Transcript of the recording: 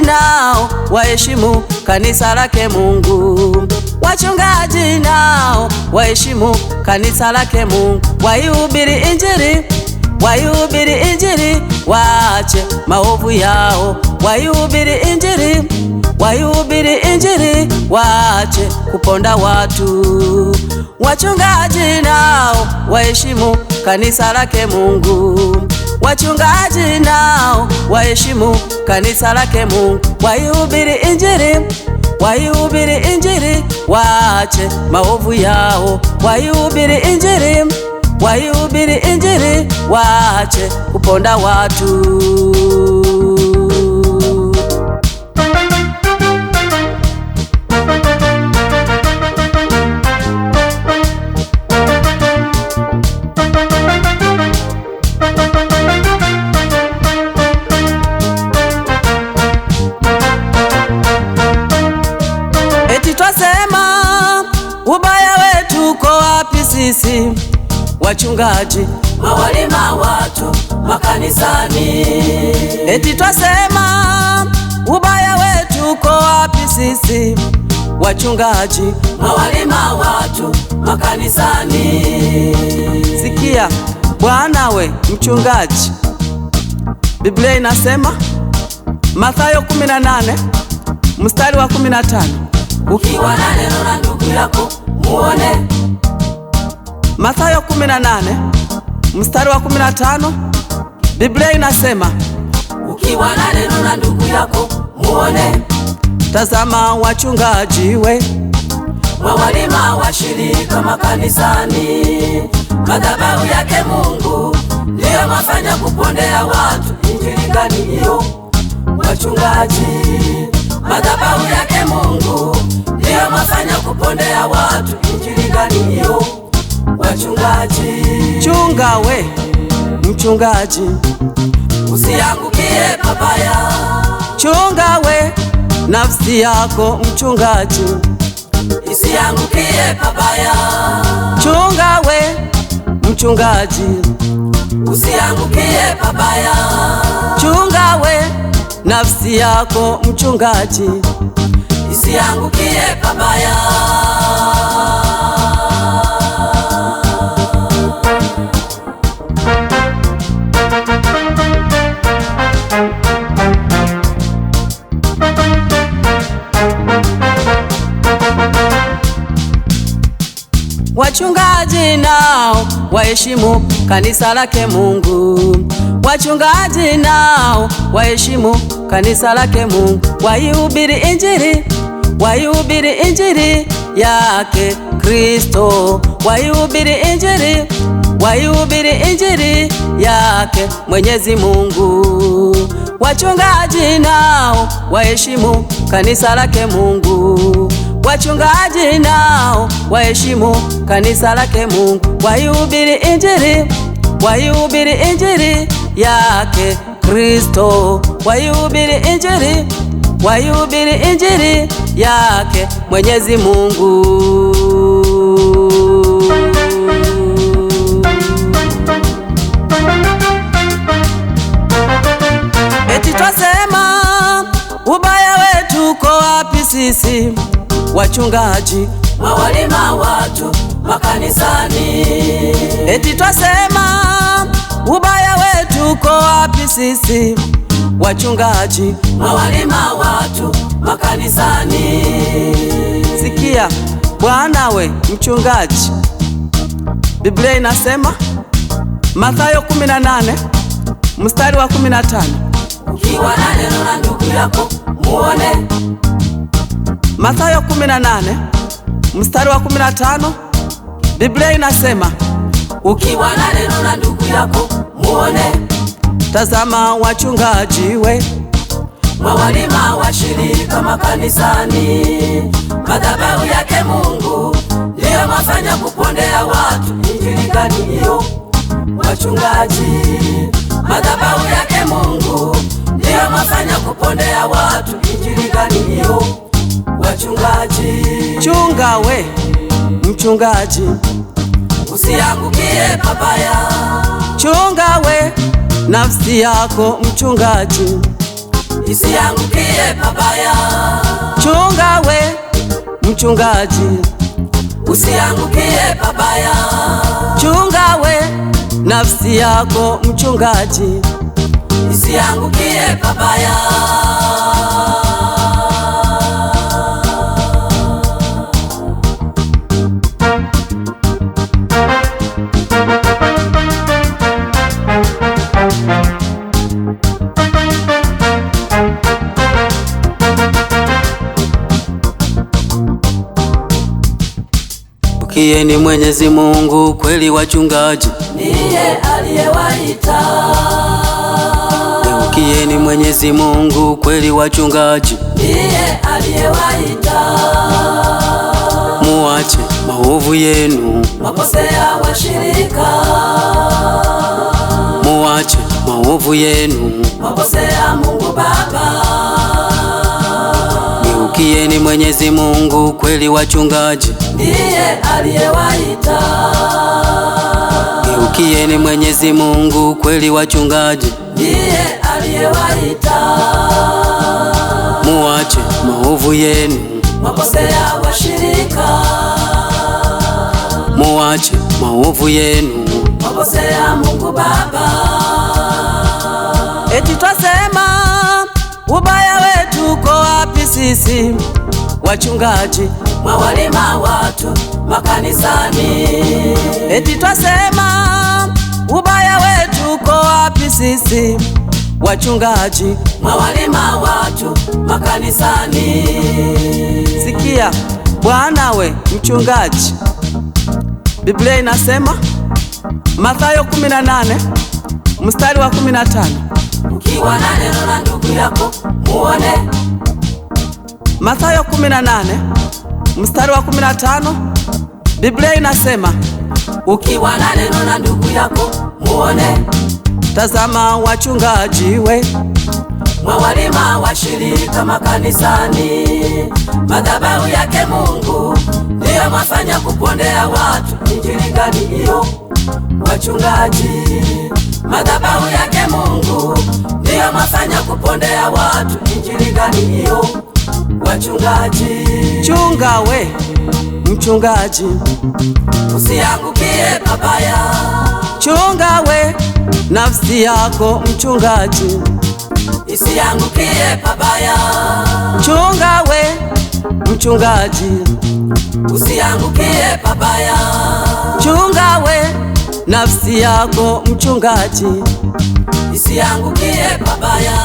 nao waheshimu kanisa lake Mungu. Wachungaji nao waheshimu kanisa lake Mungu. Waihubiri Injili, waihubiri Injili, waache maovu yao. Waihubiri Injili, waihubiri Injili, waache kuponda watu. Wachungaji nao waheshimu kanisa lake Mungu. Wachungaji nao waheshimu kanisa lake Mungu. Waihubiri Injili, waihubiri Injili, waache maovu yao. Waihubiri Injili, waihubiri Injili, waache kuponda watu. Eti twasema ubaya wetu uko wapi sisi wachungaji, mawalima watu makanisani? Eti twasema ubaya wetu uko wapi sisi wachungaji, mawalima watu makanisani? Sikia bwana we mchungaji, Biblia inasema Mathayo 18 mstari wa 15, ukiwa na neno na ndugu yako muone. Mathayo 18 mstari wa 15, Biblia inasema ukiwa na neno na ndugu yako muone. Tazama wachungaji we, mawalima washirika makanisani, madhabahu yake Mungu ndiyo mafanya kupondea watu. Injili gani hiyo wachungaji? Madhabahu yake Mungu ndiyo mafanya kupondea watu. Injili gani hiyo wachungaji? Chunga we mchungaji, usiangukie pabaya. Chunga we nafsi yako mchungaji, isiangukie pabaya. Chunga we mchungaji, usiangukie pabaya. Chunga we nafsi yako mchungaji, isiangukie pabaya. Wachungaji nao waheshimu kanisa lake Mungu. Wachungaji nao waheshimu kanisa lake Mungu. Waihubiri Injili, waihubiri Injili yake Kristo. Waihubiri Injili, waihubiri Injili yake Mwenyezi Mungu. Wachungaji nao waheshimu kanisa lake Mungu. Wachungaji nao waheshimu kanisa lake Mungu. Waihubiri Injili, waihubiri Injili yake Kristo. Waihubiri Injili, waihubiri Injili yake Mwenyezi Mungu. Eti twasema ubaya wetu uko wapi sisi wachungaji, mawalima watu makanisani? Eti twasema ubaya wetu uko wapi sisi wachungaji, mawalima watu makanisani? Sikia bwana we mchungaji, Biblia inasema Mathayo 18 mstari wa 15, ukiwa na neno na ndugu yako muone. Mathayo 18 mstari wa 15, Biblia inasema ukiwa na neno na ndugu yako muone. Tazama wachungaji we, mawalima washirika makanisani, madhabahu yake Mungu ndiyo mafanya kupondea watu. Injili gani hiyo wachungaji? Madhabahu yake Mungu ndiyo mafanya kupondea watu. Injili gani hiyo wachungaji? Chunga we mchungaji, usiangukie pabaya. Chunga we nafsi yako mchungaji, isiangukie pabaya. Chunga we mchungaji, usiangukie pabaya. Chunga we nafsi yako mchungaji, isiangukie pabaya. Mgeukieni Mwenyezi Mungu kweli wachungaji, ndiye aliyewaita. Mgeukieni Mwenyezi Mungu kweli wachungaji, ndiye aliyewaita. Muache maovu yenu, makosea washirika. Muache maovu yenu, makosea Mungu Baba. Mgeukieni Mwenyezi Mungu kweli wachungaji, ndiye aliyewaita. Mgeukieni Mwenyezi Mungu kweli wachungaji, ndiye aliyewaita. Muache maovu yenu, makosea washirika. Muache maovu yenu, makosea Mungu Baba. Eti twasema ubaya wetu uko wapi sisi wachungaji, mwawalima watu makanisani. Eti twasema ubaya wetu uko wapi sisi wachungaji, mwawalima watu makanisani. Sikia bwana we mchungaji, Biblia inasema Mathayo 18 mstari wa 15, ukiwa na neno na ndugu yako muone. Mathayo 18 mstari wa 15, Biblia inasema ukiwa na neno na ndugu yako muone. Tazama wachungaji we, mwawalima washirika makanisani. Madhabahu yake Mungu ndiyo mwafanya kupondea watu. Injili gani hiyo wachungaji? Madhabahu yake Mungu ndiyo mwafanya kupondea watu. Injili gani hiyo wachungaji? Chunga we mchungaji, usiangukie pabaya. Chunga we nafsi yako mchungaji, isiangukie pabaya. Chunga we mchungaji, usiangukie pabaya. Chunga we nafsi yako mchungaji, isiangukie pabaya.